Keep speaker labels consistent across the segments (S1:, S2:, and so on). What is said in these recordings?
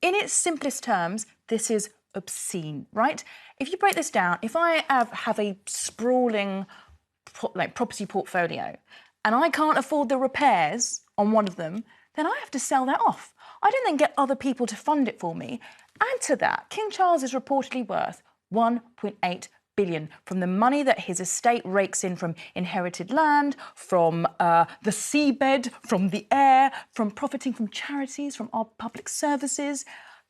S1: in its simplest terms, this is obscene, right? If you break this down, if I have a sprawling property portfolio and I can't afford the repairs on one of them, then I have to sell that off. I don't then get other people to fund it for me. Add to that, King Charles is reportedly worth 1.8 billion from the money that his estate rakes in from inherited land, from the seabed, from the air, from profiting from charities, from our public services.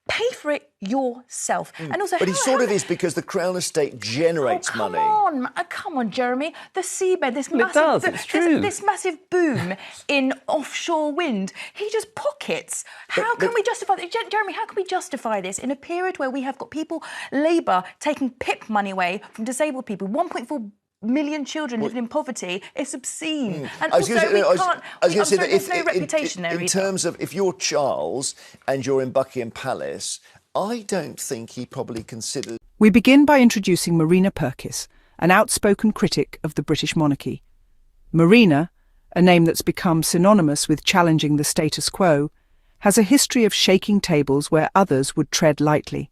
S1: Pay for it yourself. And also,
S2: but he sort of is, because the Crown Estate generates money.
S1: Come on, Jeremy. The seabed, this massive boom in offshore wind, he just pockets. How can we justify this? Jeremy, how can we justify this in a period where we have got people, Labour, taking PIP money away from disabled people, 1.4 million children living in poverty? It's obscene. And there's no reputation there either.
S2: In terms of, if you're Charles and you're in Buckingham Palace, I don't think he probably considers...
S3: We begin by introducing Marina Purkiss, an outspoken critic of the British monarchy. Marina, a name that's become synonymous with challenging the status quo, has a history of shaking tables where others would tread lightly.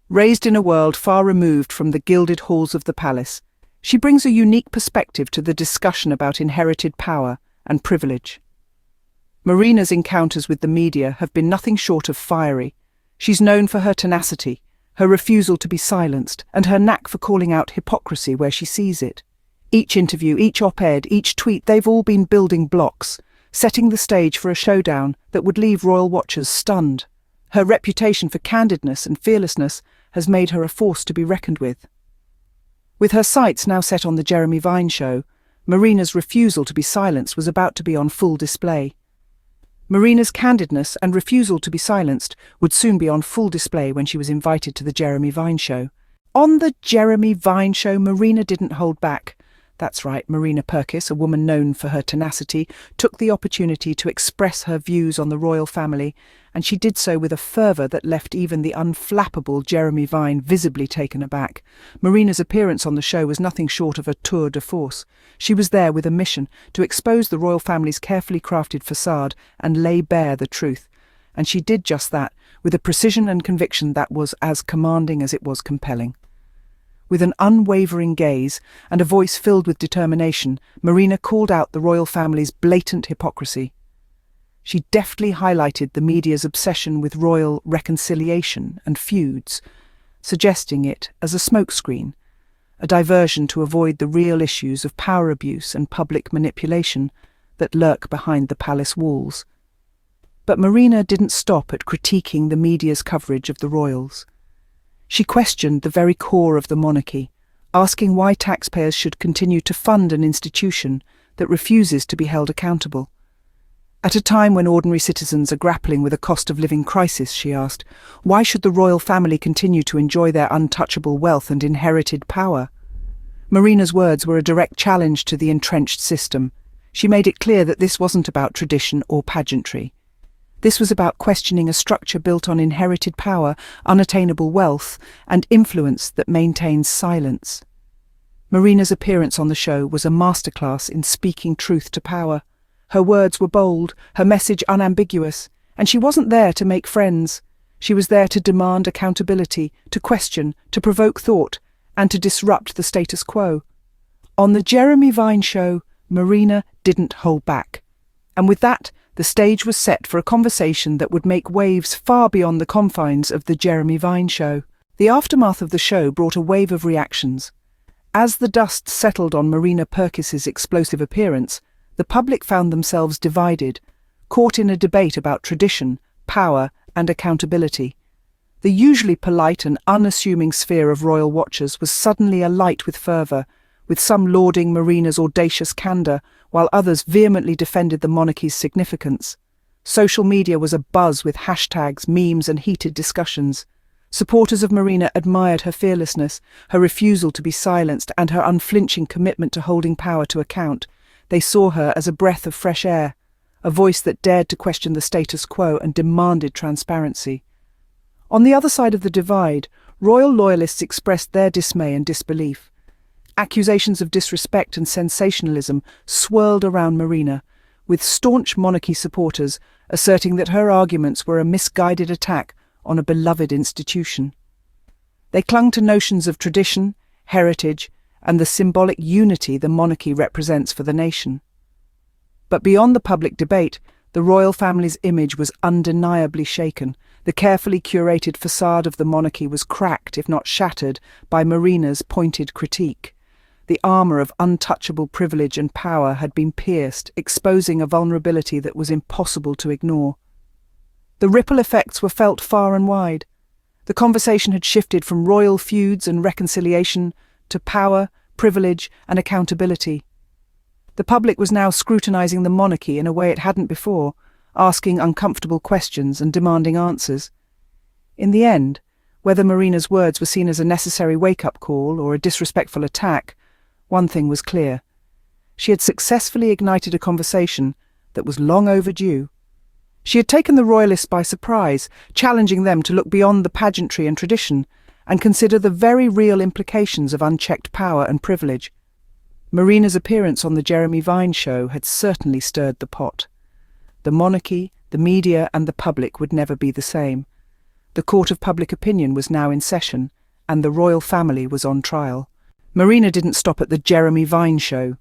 S3: Raised in a world far removed from the gilded halls of the palace, she brings a unique perspective to the discussion about inherited power and privilege. Marina's encounters with the media have been nothing short of fiery. She's known for her tenacity, her refusal to be silenced, and her knack for calling out hypocrisy where she sees it. Each interview, each op-ed, each tweet, they've all been building blocks, setting the stage for a showdown that would leave royal watchers stunned. Her reputation for candidness and fearlessness has made her a force to be reckoned with. With her sights now set on the Jeremy Vine show, Marina's refusal to be silenced was about to be on full display. Marina's candidness and refusal to be silenced would soon be on full display when she was invited to the Jeremy Vine show. On the Jeremy Vine show, Marina didn't hold back. That's right, Marina Purkiss, a woman known for her tenacity, took the opportunity to express her views on the royal family, and she did so with a fervour that left even the unflappable Jeremy Vine visibly taken aback. Marina's appearance on the show was nothing short of a tour de force. She was there with a mission to expose the royal family's carefully crafted facade and lay bare the truth. And she did just that, with a precision and conviction that was as commanding as it was compelling. With an unwavering gaze and a voice filled with determination, Marina called out the royal family's blatant hypocrisy. She deftly highlighted the media's obsession with royal reconciliation and feuds, suggesting it as a smokescreen, a diversion to avoid the real issues of power abuse and public manipulation that lurk behind the palace walls. But Marina didn't stop at critiquing the media's coverage of the royals. She questioned the very core of the monarchy, asking why taxpayers should continue to fund an institution that refuses to be held accountable. At a time when ordinary citizens are grappling with a cost of living crisis, she asked, why should the royal family continue to enjoy their untouchable wealth and inherited power? Marina's words were a direct challenge to the entrenched system. She made it clear that this wasn't about tradition or pageantry. This was about questioning a structure built on inherited power, unattainable wealth, and influence that maintains silence. Marina's appearance on the show was a masterclass in speaking truth to power. Her words were bold, her message unambiguous, and she wasn't there to make friends. She was there to demand accountability, to question, to provoke thought, and to disrupt the status quo. On the Jeremy Vine show, Marina didn't hold back. And with that, the stage was set for a conversation that would make waves far beyond the confines of the Jeremy Vine show. The aftermath of the show brought a wave of reactions. As the dust settled on Marina Purkiss's explosive appearance, the public found themselves divided, caught in a debate about tradition, power, and accountability. The usually polite and unassuming sphere of royal watchers was suddenly alight with fervour, with some lauding Marina's audacious candour, while others vehemently defended the monarchy's significance. Social media was abuzz with hashtags, memes, and heated discussions. Supporters of Marina admired her fearlessness, her refusal to be silenced, and her unflinching commitment to holding power to account. They saw her as a breath of fresh air, a voice that dared to question the status quo and demanded transparency. On the other side of the divide, royal loyalists expressed their dismay and disbelief. Accusations of disrespect and sensationalism swirled around Marina, with staunch monarchy supporters asserting that her arguments were a misguided attack on a beloved institution. They clung to notions of tradition, heritage, and the symbolic unity the monarchy represents for the nation. But beyond the public debate, the royal family's image was undeniably shaken. The carefully curated facade of the monarchy was cracked, if not shattered, by Marina's pointed critique. The armour of untouchable privilege and power had been pierced, exposing a vulnerability that was impossible to ignore. The ripple effects were felt far and wide. The conversation had shifted from royal feuds and reconciliation to power, privilege, and accountability. The public was now scrutinising the monarchy in a way it hadn't before, asking uncomfortable questions and demanding answers. In the end, whether Marina's words were seen as a necessary wake-up call or a disrespectful attack, one thing was clear. She had successfully ignited a conversation that was long overdue. She had taken the royalists by surprise, challenging them to look beyond the pageantry and tradition and consider the very real implications of unchecked power and privilege. Marina's appearance on the Jeremy Vine show had certainly stirred the pot. The monarchy, the media, and the public would never be the same. The court of public opinion was now in session, and the royal family was on trial. Marina didn't stop at the Jeremy Vine show.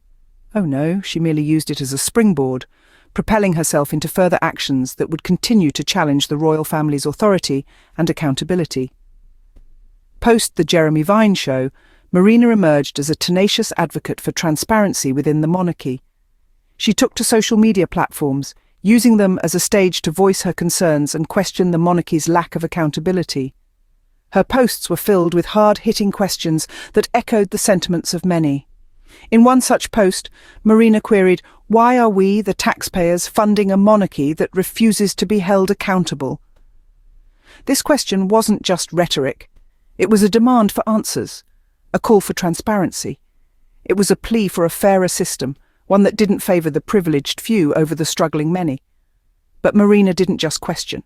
S3: Oh no, she merely used it as a springboard, propelling herself into further actions that would continue to challenge the royal family's authority and accountability. Post the Jeremy Vine show, Marina emerged as a tenacious advocate for transparency within the monarchy. She took to social media platforms, using them as a stage to voice her concerns and question the monarchy's lack of accountability. Her posts were filled with hard-hitting questions that echoed the sentiments of many. In one such post, Marina queried, "Why are we, the taxpayers, funding a monarchy that refuses to be held accountable?" This question wasn't just rhetoric. It was a demand for answers, a call for transparency. It was a plea for a fairer system, one that didn't favour the privileged few over the struggling many. But Marina didn't just question.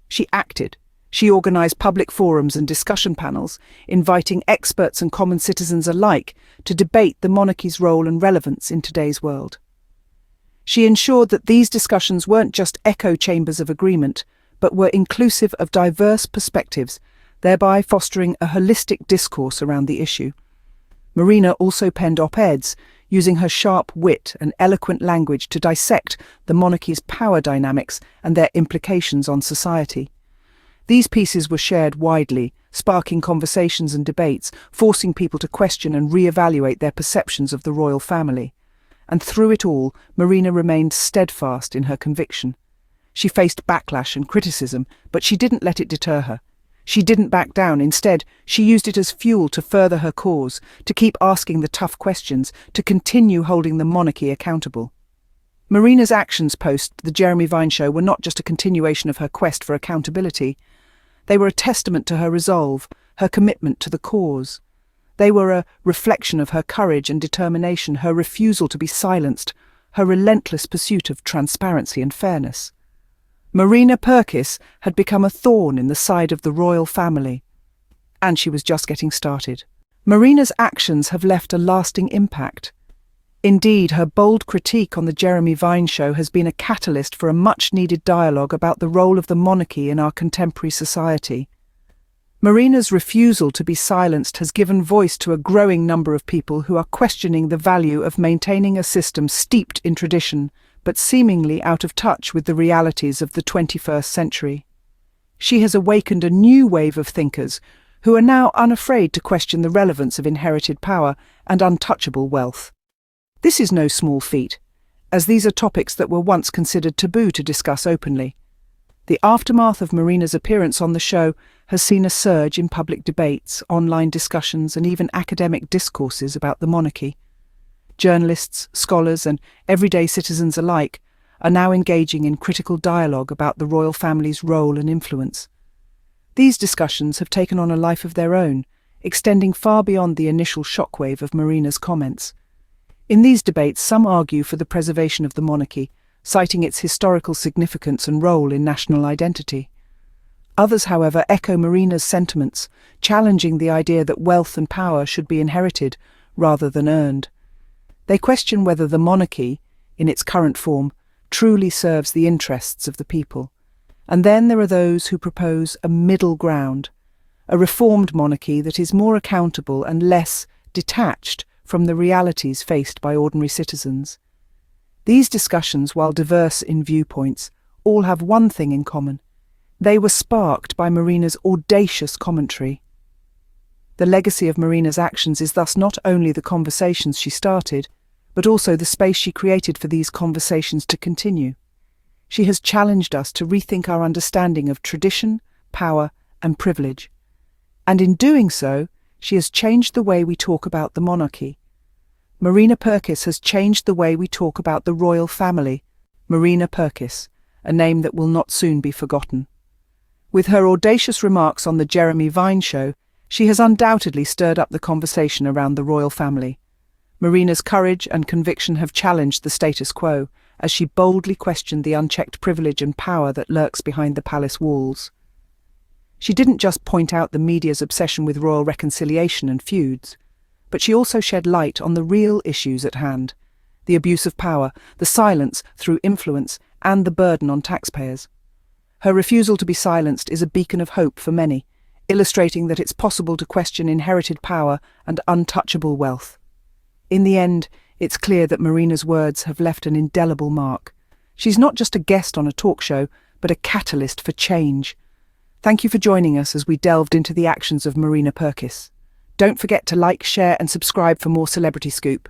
S3: She acted. She organised public forums and discussion panels, inviting experts and common citizens alike to debate the monarchy's role and relevance in today's world. She ensured that these discussions weren't just echo chambers of agreement, but were inclusive of diverse perspectives, thereby fostering a holistic discourse around the issue. Marina also penned op-eds, using her sharp wit and eloquent language to dissect the monarchy's power dynamics and their implications on society. These pieces were shared widely, sparking conversations and debates, forcing people to question and re-evaluate their perceptions of the royal family. And through it all, Marina remained steadfast in her conviction. She faced backlash and criticism, but she didn't let it deter her. She didn't back down. Instead, she used it as fuel to further her cause, to keep asking the tough questions, to continue holding the monarchy accountable. Marina's actions post the Jeremy Vine show were not just a continuation of her quest for accountability. They were a testament to her resolve, her commitment to the cause. They were a reflection of her courage and determination, her refusal to be silenced, her relentless pursuit of transparency and fairness. Marina Purkiss had become a thorn in the side of the royal family, and she was just getting started. Marina's actions have left a lasting impact. Indeed, her bold critique on the Jeremy Vine show has been a catalyst for a much-needed dialogue about the role of the monarchy in our contemporary society. Marina's refusal to be silenced has given voice to a growing number of people who are questioning the value of maintaining a system steeped in tradition, but seemingly out of touch with the realities of the 21st century. She has awakened a new wave of thinkers who are now unafraid to question the relevance of inherited power and untouchable wealth. This is no small feat, as these are topics that were once considered taboo to discuss openly. The aftermath of Marina's appearance on the show has seen a surge in public debates, online discussions, and even academic discourses about the monarchy. Journalists, scholars, and everyday citizens alike are now engaging in critical dialogue about the royal family's role and influence. These discussions have taken on a life of their own, extending far beyond the initial shockwave of Marina's comments. In these debates, some argue for the preservation of the monarchy, citing its historical significance and role in national identity. Others, however, echo Marina's sentiments, challenging the idea that wealth and power should be inherited rather than earned. They question whether the monarchy, in its current form, truly serves the interests of the people. And then there are those who propose a middle ground, a reformed monarchy that is more accountable and less detached from the realities faced by ordinary citizens. These discussions, while diverse in viewpoints, all have one thing in common. They were sparked by Marina's audacious commentary. The legacy of Marina's actions is thus not only the conversations she started, but also the space she created for these conversations to continue. She has challenged us to rethink our understanding of tradition, power, and privilege. And in doing so, she has changed the way we talk about the monarchy. Marina Purkiss has changed the way we talk about the royal family. Marina Purkiss, a name that will not soon be forgotten. With her audacious remarks on the Jeremy Vine show, she has undoubtedly stirred up the conversation around the royal family. Marina's courage and conviction have challenged the status quo as she boldly questioned the unchecked privilege and power that lurks behind the palace walls. She didn't just point out the media's obsession with royal reconciliation and feuds, but she also shed light on the real issues at hand: the abuse of power, the silence through influence, and the burden on taxpayers. Her refusal to be silenced is a beacon of hope for many, illustrating that it's possible to question inherited power and untouchable wealth. In the end, it's clear that Marina's words have left an indelible mark. She's not just a guest on a talk show, but a catalyst for change. Thank you for joining us as we delved into the actions of Marina Purkiss. Don't forget to like, share, and subscribe for more Celebrity Scoop.